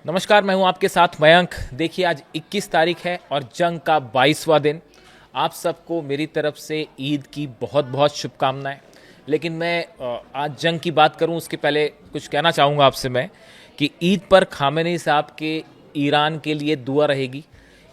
नमस्कार, मैं हूं आपके साथ मयंक। देखिए, आज 21 तारीख है और जंग का 22वां दिन। आप सबको मेरी तरफ से ईद की बहुत बहुत शुभकामनाएं। लेकिन मैं आज जंग की बात करूं उसके पहले कुछ कहना चाहूँगा आपसे मैं कि ईद पर खामेनी साहब के ईरान के लिए दुआ रहेगी।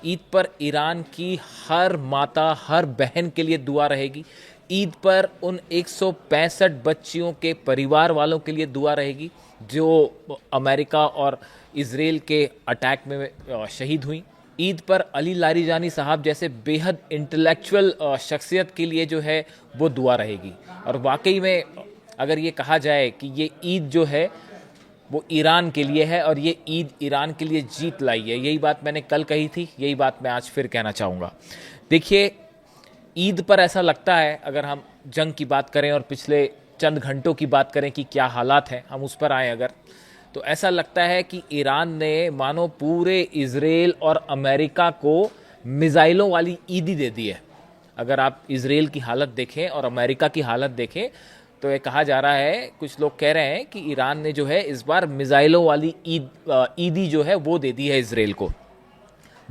ईद पर ईरान की हर माता, हर बहन के लिए दुआ रहेगी। ईद पर उन 165 बच्चियों के परिवार वालों के लिए दुआ रहेगी जो अमेरिका और इसराइल के अटैक में शहीद हुई। ईद पर अली लारीजानी साहब जैसे बेहद इंटेलेक्चुअल शख्सियत के लिए जो है वो दुआ रहेगी। और वाकई में अगर ये कहा जाए कि ये ईद जो है वो ईरान के लिए है और ये ईद ईरान के लिए जीत लाई है। यही बात मैंने कल कही थी, यही बात मैं आज फिर कहना चाहूँगा। देखिए, ईद पर ऐसा लगता है, अगर हम जंग की बात करें और पिछले चंद घंटों की बात करें कि क्या हालात हैं, हम उस पर आए अगर, तो ऐसा लगता है कि ईरान ने मानो पूरे इसराइल और अमेरिका को मिसाइलों वाली ईदी दे दी है। अगर आप इसराइल की हालत देखें और अमेरिका की हालत देखें तो ये कहा जा रहा है, कुछ लोग कह रहे हैं कि ईरान ने जो है इस बार मिसाइलों वाली ईदी जो है वो दे दी है इसराइल को।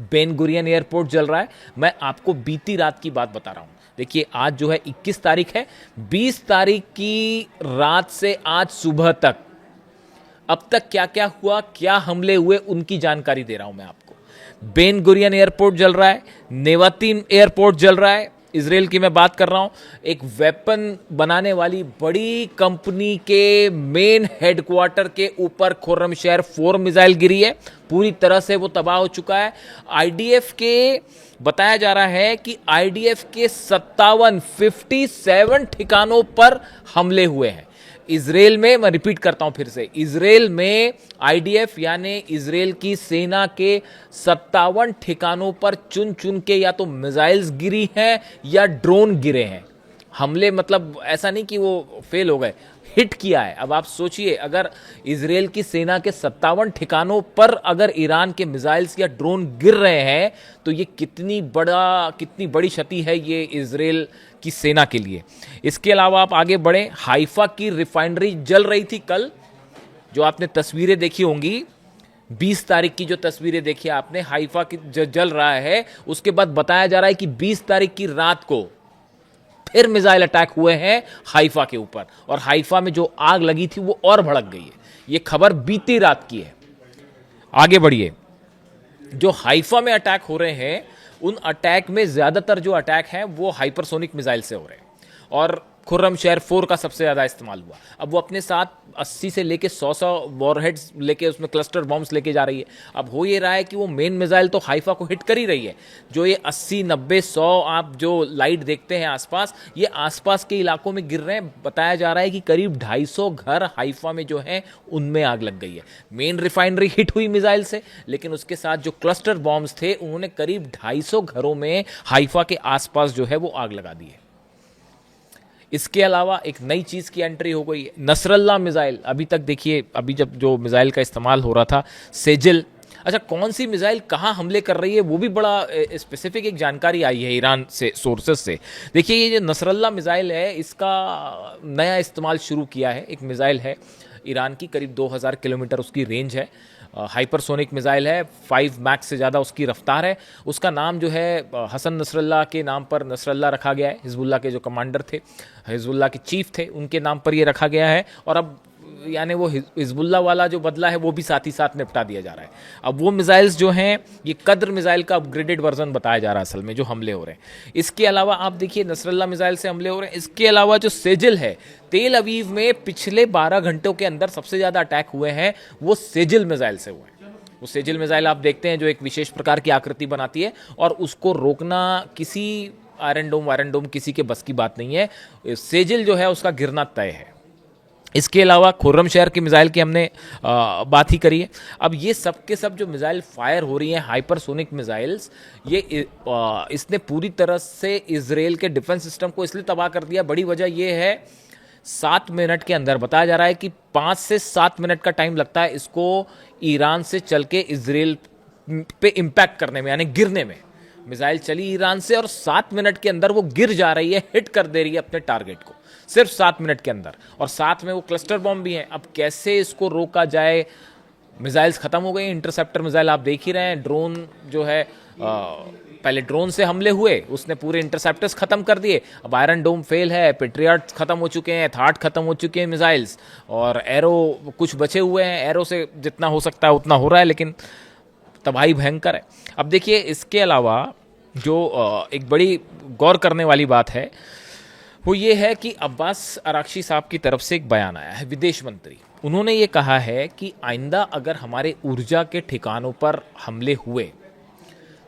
बेन गुरियन एयरपोर्ट जल रहा है। मैं आपको बीती रात की बात बता रहा हूँ। देखिए, आज जो है 21 तारीख है, 20 तारीख की रात से आज सुबह तक अब तक क्या क्या हुआ, क्या हमले हुए, उनकी जानकारी दे रहा हूं मैं आपको। बेन गुरियन एयरपोर्ट जल रहा है, नेवातीम एयरपोर्ट जल रहा है, इसराइल की मैं बात कर रहा हूं। एक वेपन बनाने वाली बड़ी कंपनी के मेन हेडक्वार्टर के ऊपर खुर्रमशहर 4 मिसाइल गिरी है, पूरी तरह से वो तबाह हो चुका है। आईडीएफ के बताया जा रहा है कि आईडीएफ के 57 ठिकानों पर हमले हुए हैं। इसराइल में, मैं रिपीट करता हूं फिर से, इसराइल में आईडीएफ यानी इसराइल की सेना के 57 ठिकानों पर चुन चुन के या तो मिसाइल्स गिरी हैं या ड्रोन गिरे हैं। हमले मतलब ऐसा नहीं कि वो फेल हो गए, हिट किया है। अब आप सोचिए, अगर इसराइल की सेना के 57 ठिकानों पर अगर ईरान के मिसाइल्स या ड्रोन गिर रहे हैं तो ये कितनी बड़ी क्षति है ये इसराइल की सेना के लिए। इसके अलावा आप आगे बढ़े, हाइफा की रिफाइनरी जल रही थी कल, जो आपने तस्वीरें देखी होंगी। 20 तारीख की जो तस्वीरें देखी आपने, हाइफा की जल रहा है। उसके बाद बताया जा रहा है कि 20 तारीख की रात को फिर मिसाइल अटैक हुए हैं हाइफा के ऊपर, और हाइफा में जो आग लगी थी वो और भड़क गई है। ये खबर बीती रात की है। आगे बढ़िए, जो हाइफा में अटैक हो रहे हैं उन अटैक में ज्यादातर जो अटैक हैं वो हाइपरसोनिक मिसाइल से हो रहे हैं, और खुर्रमशहर 4 का सबसे ज्यादा इस्तेमाल हुआ। अब वो अपने साथ 80 से लेके 100 वॉरहेड्स लेके, उसमें क्लस्टर बॉम्ब्स लेके जा रही है। अब हो ये रहा है कि वो मेन मिसाइल तो हाइफा को हिट कर ही रही है। जो ये 80, 90, 100 आप जो लाइट देखते हैं आसपास, ये आसपास के इलाकों में गिर रहे हैं। बताया जा रहा है कि करीब 250 घर हाइफा में जो है उनमें आग लग गई है। मेन रिफाइनरी हिट हुई मिसाइल से, लेकिन उसके साथ जो क्लस्टर बॉम्ब्स थे उन्होंने करीब 250 घरों में हाइफा के आसपास जो है वो आग लगा दी है। इसके अलावा एक नई चीज़ की एंट्री हो गई है, नसरल्ला मिसाइल। अभी तक देखिए, अभी जब जो मिसाइल का इस्तेमाल हो रहा था सेजिल, अच्छा कौन सी मिसाइल कहाँ हमले कर रही है वो भी बड़ा स्पेसिफिक एक जानकारी आई है ईरान से, सोर्सेस से। देखिए, ये जो नसरल्ला मिसाइल है इसका नया इस्तेमाल शुरू किया है। एक मिसाइल है ईरान की, करीब 2000 किलोमीटर उसकी रेंज है, हाइपरसोनिक मिसाइल है, 5 मैक्स से ज़्यादा उसकी रफ्तार है। उसका नाम जो है हसन नसरल्ला के नाम पर नसरल्ला रखा गया है। हिजबुल्लाह के जो कमांडर थे, हिजबुल्लाह के चीफ थे, उनके नाम पर ये रखा गया है। और अब यानी वो हिजबुल्लाह वाला जो बदला है वो भी साथ ही साथ निपटा दिया जा रहा है। अब वो मिसाइल्स जो हैं, ये कद्र मिसाइल का अपग्रेडेड वर्जन बताया जा रहा है असल में, जो हमले हो रहे हैं। इसके अलावा आप देखिए, नसरल्ला मिसाइल से हमले हो रहे हैं। इसके अलावा जो सेजिल है, तेल अवीव में पिछले 12 घंटों के अंदर सबसे ज़्यादा अटैक हुए हैं वो सेजिल मिसाइल से हुए हैं। वो सेजिल मिसाइल आप देखते हैं जो एक विशेष प्रकार की आकृति बनाती है, और उसको रोकना किसी आयरन डोम किसी के बस की बात नहीं है। सेजिल जो है उसका गिरना तय है। इसके अलावा खुर्रमशहर की मिसाइल की हमने बात ही करी है। अब ये सब के सब जो मिसाइल फायर हो रही हैं, हाइपरसोनिक मिसाइल्स, ये इसने पूरी तरह से इसराइल के डिफेंस सिस्टम को इसलिए तबाह कर दिया। बड़ी वजह ये है, 7 मिनट के अंदर बताया जा रहा है कि 5 से 7 मिनट का टाइम लगता है इसको ईरान से चल के इसराइल पे इम्पैक्ट करने में, यानी गिरने में। मिसाइल चली ईरान से और 7 मिनट के अंदर वो गिर जा रही है, हिट कर दे रही है अपने टारगेट को, सिर्फ 7 मिनट के अंदर। और साथ में वो क्लस्टर बॉम्ब भी हैं। अब कैसे इसको रोका जाए मिसाइल्स खत्म हो गए, इंटरसेप्टर मिसाइल आप देख ही रहे हैं। ड्रोन जो है पहले ड्रोन से हमले हुए, उसने पूरे इंटरसेप्टर्स खत्म कर दिए। अब आयरन डोम फेल है, पेट्रियट खत्म हो चुके हैं, थाट खत्म हो चुके हैं मिसाइल्स, और एरो कुछ बचे हुए हैं। एरो से जितना हो सकता है उतना हो रहा है, लेकिन तबाही भयंकर है। अब देखिए, इसके अलावा जो एक बड़ी गौर करने वाली बात है वो ये है कि अब्बास अराक्ची साहब की तरफ से एक बयान आया है, विदेश मंत्री। उन्होंने ये कहा है कि आइंदा अगर हमारे ऊर्जा के ठिकानों पर हमले हुए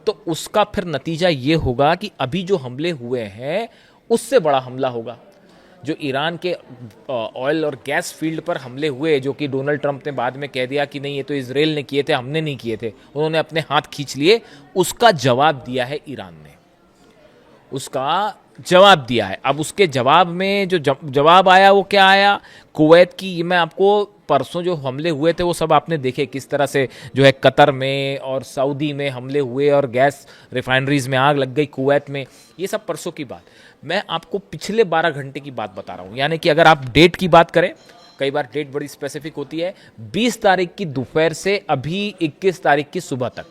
तो उसका फिर नतीजा ये होगा कि अभी जो हमले हुए हैं उससे बड़ा हमला होगा। जो ईरान के ऑयल और गैस फील्ड पर हमले हुए, जो कि डोनाल्ड ट्रंप ने बाद में कह दिया कि नहीं ये तो इजराइल ने किए थे, हमने नहीं किए थे, उन्होंने अपने हाथ खींच लिए, उसका जवाब दिया है ईरान ने, उसका जवाब दिया है। अब उसके जवाब में जो जवाब आया वो क्या आया, कुवैत की, मैं आपको परसों जो हमले हुए थे वो सब आपने देखे किस तरह से जो है कतर में और सऊदी में हमले हुए और गैस रिफाइनरीज में आग लग गई, कुवैत में, ये सब परसों की बात। मैं आपको पिछले 12 घंटे की बात बता रहा हूँ, यानी कि अगर आप डेट की बात करें, कई बार डेट बड़ी स्पेसिफिक होती है, 20 तारीख की दोपहर से अभी 21 तारीख की सुबह तक,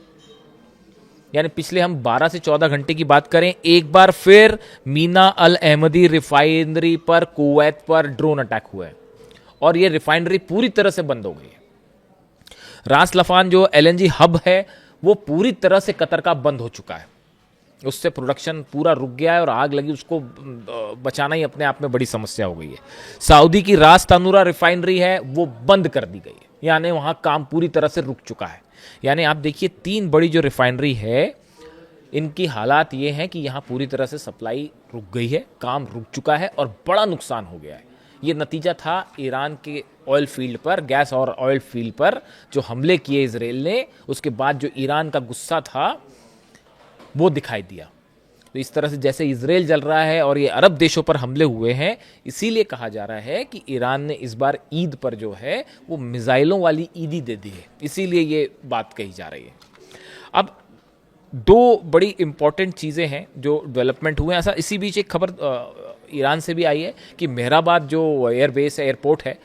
यानी पिछले हम 12 से 14 घंटे की बात करें, एक बार फिर मीना अल अहमदी रिफाइनरी पर, कुवैत पर ड्रोन अटैक हुआ है और ये रिफाइनरी पूरी तरह से बंद हो गई है। रास लफान जो एलएनजी हब है वो पूरी तरह से कतर का बंद हो चुका है, उससे प्रोडक्शन पूरा रुक गया है और आग लगी, उसको बचाना ही अपने आप में बड़ी समस्या हो गई है। सऊदी की रास तानुरा रिफाइनरी है वो बंद कर दी गई है, यानी वहां काम पूरी तरह से रुक चुका है। यानी आप देखिए 3 बड़ी जो रिफाइनरी है इनकी हालात ये हैं कि यहाँ पूरी तरह से सप्लाई रुक गई है, काम रुक चुका है और बड़ा नुकसान हो गया है। ये नतीजा था ईरान के ऑयल फील्ड पर, गैस और ऑयल फील्ड पर जो हमले किए इजराइल ने, उसके बाद जो ईरान का गुस्सा था वो दिखाई दिया। तो इस तरह से जैसे इजराइल जल रहा है और ये अरब देशों पर हमले हुए हैं, इसीलिए कहा जा रहा है कि ईरान ने इस बार ईद पर जो है वो मिसाइलों वाली ईदी दे दी है, इसीलिए ये बात कही जा रही है। अब 2 बड़ी इंपॉर्टेंट चीज़ें हैं जो डेवलपमेंट हुए हैं। ऐसा इसी बीच एक खबर ईरान से भी आई है कि मेहराबाद जो एयरबेस है, एयरपोर्ट है,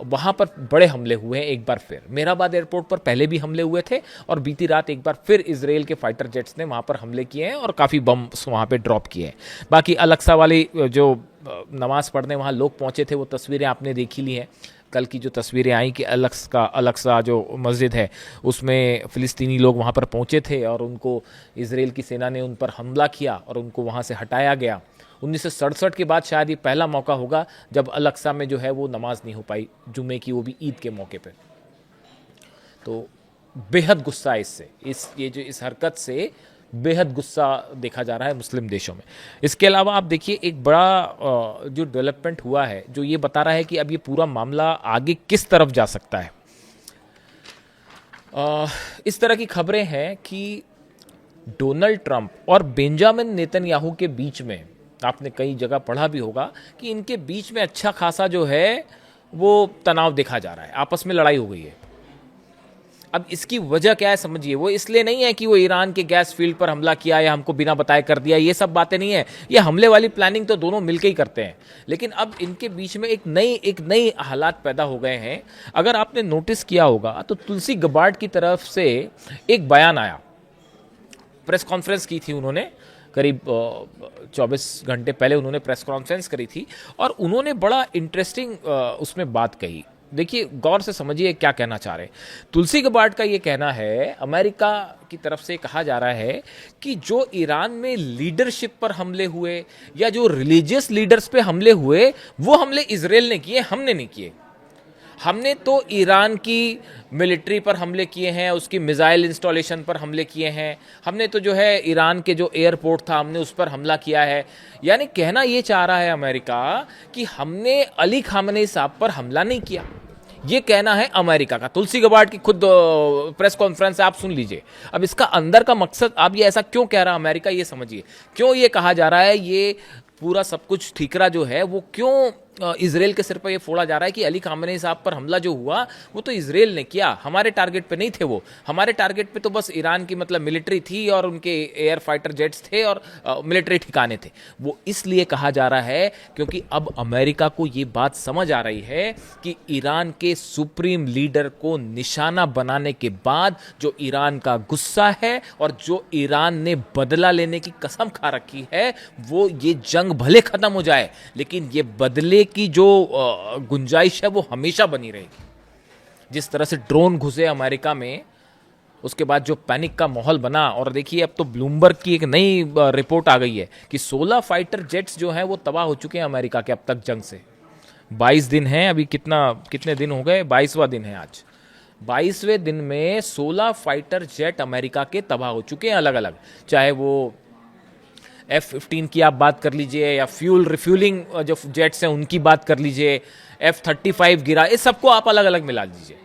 वहाँ पर बड़े हमले हुए हैं एक बार फिर। मेहराबाद एयरपोर्ट पर पहले भी हमले हुए थे और बीती रात एक बार फिर इजराइल के फाइटर जेट्स ने वहाँ पर हमले किए हैं और काफ़ी बम वहाँ पे ड्रॉप किए हैं। बाकी अलक्सा वाली जो नमाज़ पढ़ने वहाँ लोग पहुँचे थे वो तस्वीरें आपने देखी ली हैं। कल की जो तस्वीरें आई कि अलक्सा जो मस्जिद है उसमें फ़िलिस्तीनी लोग वहाँ पर पहुँचे थे और उनको इजराइल की सेना ने उन पर हमला किया और उनको वहाँ से हटाया गया। 1967 के बाद शायद ये पहला मौका होगा जब अल-अक्सा में जो है वो नमाज नहीं हो पाई जुमे की, वो भी ईद के मौके पे। तो बेहद गुस्सा है इससे, इस हरकत से बेहद गुस्सा देखा जा रहा है मुस्लिम देशों में। इसके अलावा आप देखिए एक बड़ा जो डेवलपमेंट हुआ है जो ये बता रहा है कि अब ये पूरा मामला आगे किस तरफ जा सकता है। इस तरह की खबरें हैं कि डोनाल्ड ट्रंप और बेंजामिन नेतन्याहू के बीच में, आपने कई जगह पढ़ा भी होगा कि इनके बीच में अच्छा खासा जो है वो तनाव देखा जा रहा है, आपस में लड़ाई हो गई है। अब इसकी वजह क्या है समझिए, वो इसलिए नहीं है कि वो ईरान के गैस फील्ड पर हमला किया या हमको बिना बताए कर दिया, ये सब बातें नहीं है। ये हमले वाली प्लानिंग तो दोनों मिलकर ही करते हैं, लेकिन अब इनके बीच में एक नई हालात पैदा हो गए हैं। अगर आपने नोटिस किया होगा तो तुलसी गबार्ड की तरफ से एक बयान आया, प्रेस कॉन्फ्रेंस की थी उन्होंने, करीब 24 घंटे पहले उन्होंने प्रेस कॉन्फ्रेंस करी थी और उन्होंने बड़ा इंटरेस्टिंग उसमें बात कही। देखिए गौर से समझिए क्या कहना चाह रहे हैं। तुलसी गबार्ड का ये कहना है, अमेरिका की तरफ से कहा जा रहा है कि जो ईरान में लीडरशिप पर हमले हुए या जो रिलीजियस लीडर्स पे हमले हुए वो हमले इजराइल ने किए, हमने नहीं किए। हमने तो ईरान की मिलिट्री पर हमले किए हैं, उसकी मिसाइल इंस्टॉलेशन पर हमले किए हैं, हमने तो जो है ईरान के जो एयरपोर्ट था हमने उस पर हमला किया है। यानी कहना ये चाह रहा है अमेरिका कि हमने अली खामनेई साहब पर हमला नहीं किया, ये कहना है अमेरिका का। तुलसी गबार्ड की खुद प्रेस कॉन्फ्रेंस आप सुन लीजिए। अब इसका अंदर का मकसद, आप ये ऐसा क्यों कह रहा है अमेरिका, ये समझिए क्यों ये कहा जा रहा है, ये पूरा सब कुछ ठीकरा जो है वो क्यों इजराइल के सिर पर ये फोड़ा जा रहा है कि अली खामनेई साहब पर हमला जो हुआ वो तो इजराइल ने किया, हमारे टारगेट पे नहीं थे। वो हमारे टारगेट पे तो बस ईरान की मतलब मिलिट्री थी और उनके एयर फाइटर जेट्स थे और मिलिट्री ठिकाने थे। वो इसलिए कहा जा रहा है क्योंकि अब अमेरिका को ये बात समझ आ रही है कि ईरान के सुप्रीम लीडर को निशाना बनाने के बाद जो ईरान का गुस्सा है और जो ईरान ने बदला लेने की कसम खा रखी है, वो ये जंग भले खत्म हो जाए लेकिन ये बदले की जो गुंजाइश है वो हमेशा बनी रहेगी। जिस तरह से ड्रोन घुसे अमेरिका में, उसके बाद जो पैनिक का माहौल बना, और देखिए अब तो ब्लूमबर्ग की एक नई रिपोर्ट आ गई है कि 16 फाइटर जेट्स जो हैं वो तबाह हो चुके हैं अमेरिका के अब तक जंग से। 22 दिन हैं अभी, कितने दिन हो गए, 22वां दिन है आज। 22वें दिन में 16 फाइटर जेट अमेरिका के तबाह हो चुके हैं अलग अलग, चाहे वो F-15 की आप बात कर लीजिए या फ्यूल रिफ्यूलिंग जो जेट्स हैं उनकी बात कर लीजिए, F-35 गिरा, इस सबको आप अलग अलग मिला लीजिए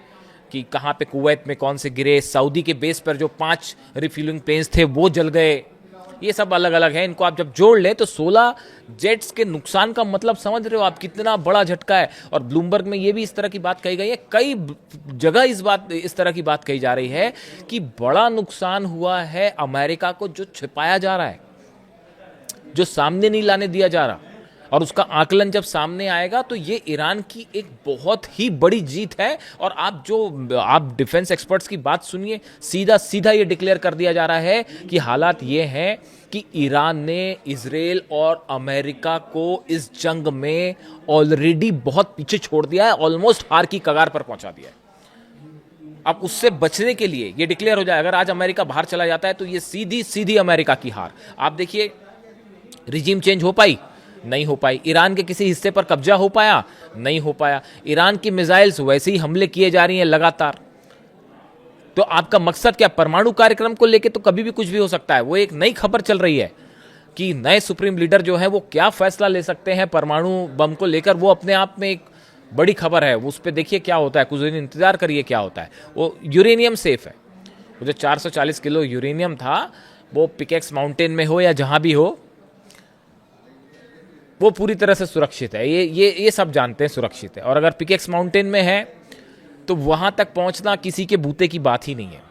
कि कहाँ पे कुवैत में कौन से गिरे, सऊदी के बेस पर जो 5 रिफ्यूलिंग प्लेन्स थे वो जल गए, ये सब अलग अलग है। इनको आप जब जोड़ लें तो 16 जेट्स के नुकसान का मतलब समझ रहे हो आप कितना बड़ा झटका है। और ब्लूमबर्ग में ये भी इस तरह की बात कही गई है, कई जगह इस तरह की बात कही जा रही है कि बड़ा नुकसान हुआ है अमेरिका को, जो छिपाया जा रहा है, जो सामने नहीं लाने दिया जा रहा, और उसका आकलन जब सामने आएगा तो ये ईरान की एक बहुत ही बड़ी जीत है। और आप डिफेंस एक्सपर्ट्स की बात सुनिए, सीधा सीधा ये डिक्लेयर कर दिया जा रहा है कि हालात ये हैं कि ईरान ने इजराइल और अमेरिका को इस जंग में ऑलरेडी बहुत पीछे छोड़ दिया है, ऑलमोस्ट हार की कगार पर पहुंचा दिया है। अब उससे बचने के लिए ये डिक्लेयर हो जाए, अगर आज अमेरिका बाहर चला जाता है तो ये सीधी सीधी अमेरिका की हार। आप देखिए, रिजीम चेंज हो पाई? नहीं हो पाई। ईरान के किसी हिस्से पर कब्जा हो पाया? नहीं हो पाया। ईरान की मिसाइल्स वैसे ही हमले किए जा रही हैं लगातार। तो आपका मकसद क्या? परमाणु कार्यक्रम को लेकर तो कभी भी कुछ भी हो सकता है। वो एक नई खबर चल रही है कि नए सुप्रीम लीडर जो है वो क्या फैसला ले सकते हैं परमाणु बम को लेकर। वो अपने आप में एक बड़ी खबर है, वो उस पर देखिए क्या होता है, कुछ दिन इंतजार करिए क्या होता है। वो यूरेनियम सेफ है, वो जो 440 किलो यूरेनियम था वो पिकेक्स माउंटेन में हो या जहां भी हो, वो पूरी तरह से सुरक्षित है। ये सब जानते हैं सुरक्षित है। और अगर पिकेक्स माउंटेन में है तो वहां तक पहुंचना किसी के बूते की बात ही नहीं है,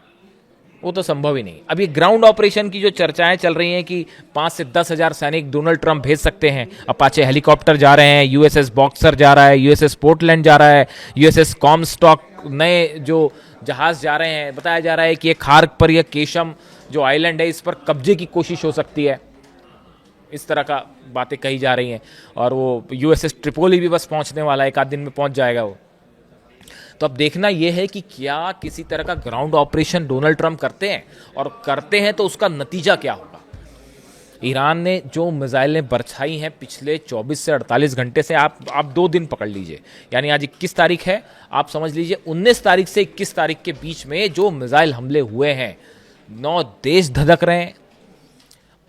वो तो संभव ही नहीं। अब ये ग्राउंड ऑपरेशन की जो चर्चाएं चल रही हैं कि 5 से 10 हजार सैनिक डोनाल्ड ट्रंप भेज सकते हैं, अपाचे हेलीकॉप्टर जा रहे हैं, यूएसएस बॉक्सर जा रहा है, यूएसएस पोर्टलैंड जा रहा है, यूएसएस कॉमस्टॉक, नए जो जहाज जा रहे हैं। बताया जा रहा है कि ये खार्क पर यह केशम जो आइलैंड है इस पर कब्जे की कोशिश हो सकती है, इस तरह का बातें कही जा रही हैं। और वो यूएसएस ट्रिपोली भी बस पहुंचने वाला है, 1 आध दिन में पहुंच जाएगा वो। तो अब देखना यह है कि क्या किसी तरह का ग्राउंड ऑपरेशन डोनाल्ड ट्रंप करते हैं, और करते हैं तो उसका नतीजा क्या होगा। ईरान ने जो मिसाइलें बरछाई हैं पिछले 24 से 48 घंटे से, आप 2 दिन पकड़ लीजिए, यानी आज 21 तारीख है, आप समझ लीजिए 19 तारीख से 21 तारीख के बीच में जो मिसाइल हमले हुए हैं, 9 देश धधक रहे हैं,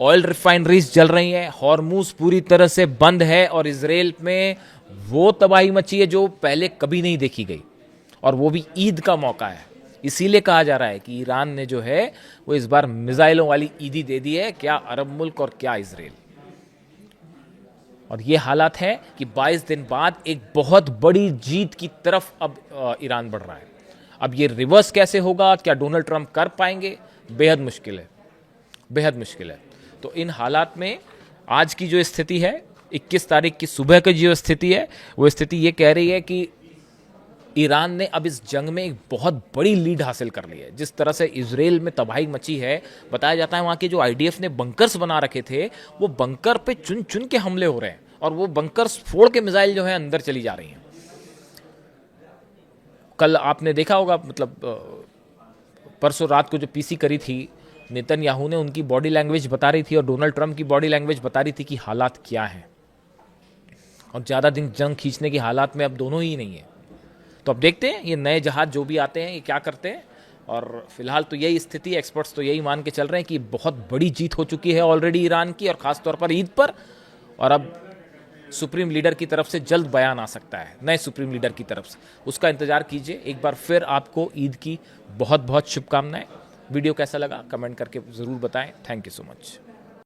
ऑयल रिफाइनरीज जल रही हैं, हॉर्मूज पूरी तरह से बंद है, और इजराइल में वो तबाही मची है जो पहले कभी नहीं देखी गई, और वो भी ईद का मौका है। इसीलिए कहा जा रहा है कि ईरान ने जो है वो इस बार मिसाइलों वाली ईदी दे दी है, क्या अरब मुल्क और क्या इजराइल। और ये हालात है कि 22 दिन बाद एक बहुत बड़ी जीत की तरफ अब ईरान बढ़ रहा है। अब ये रिवर्स कैसे होगा, क्या डोनाल्ड ट्रंप कर पाएंगे? बेहद मुश्किल है, बेहद मुश्किल है। तो इन हालात में आज की जो स्थिति है, 21 तारीख की सुबह की जो स्थिति है, वो स्थिति ये कह रही है कि ईरान ने अब इस जंग में एक बहुत बड़ी लीड हासिल कर ली है। जिस तरह से इजराइल में तबाही मची है, बताया जाता है वहाँ के जो आईडीएफ ने बंकर्स बना रखे थे, वो बंकर पे चुन चुन के हमले हो रहे हैं, और वो बंकर्स फोड़ के मिसाइल जो है अंदर चली जा रही हैं। कल आपने देखा होगा, मतलब परसों रात को जो पीसी करी थी नेतन्याहू ने, उनकी बॉडी लैंग्वेज बता रही थी और डोनाल्ड ट्रंप की बॉडी लैंग्वेज बता रही थी कि हालात क्या हैं। और ज़्यादा दिन जंग खींचने की हालात में अब दोनों ही नहीं है। तो अब देखते हैं ये नए जहाज जो भी आते हैं ये क्या करते हैं। और फिलहाल तो यही स्थिति, एक्सपर्ट्स तो यही मान के चल रहे हैं कि बहुत बड़ी जीत हो चुकी है ऑलरेडी ईरान की, और ख़ासतौर पर ईद पर। और अब सुप्रीम लीडर की तरफ से जल्द बयान आ सकता है, नए सुप्रीम लीडर की तरफ से, उसका इंतजार कीजिए। एक बार फिर आपको ईद की बहुत बहुत शुभकामनाएं। वीडियो कैसा लगा कमेंट करके ज़रूर बताएं। Thank you so much.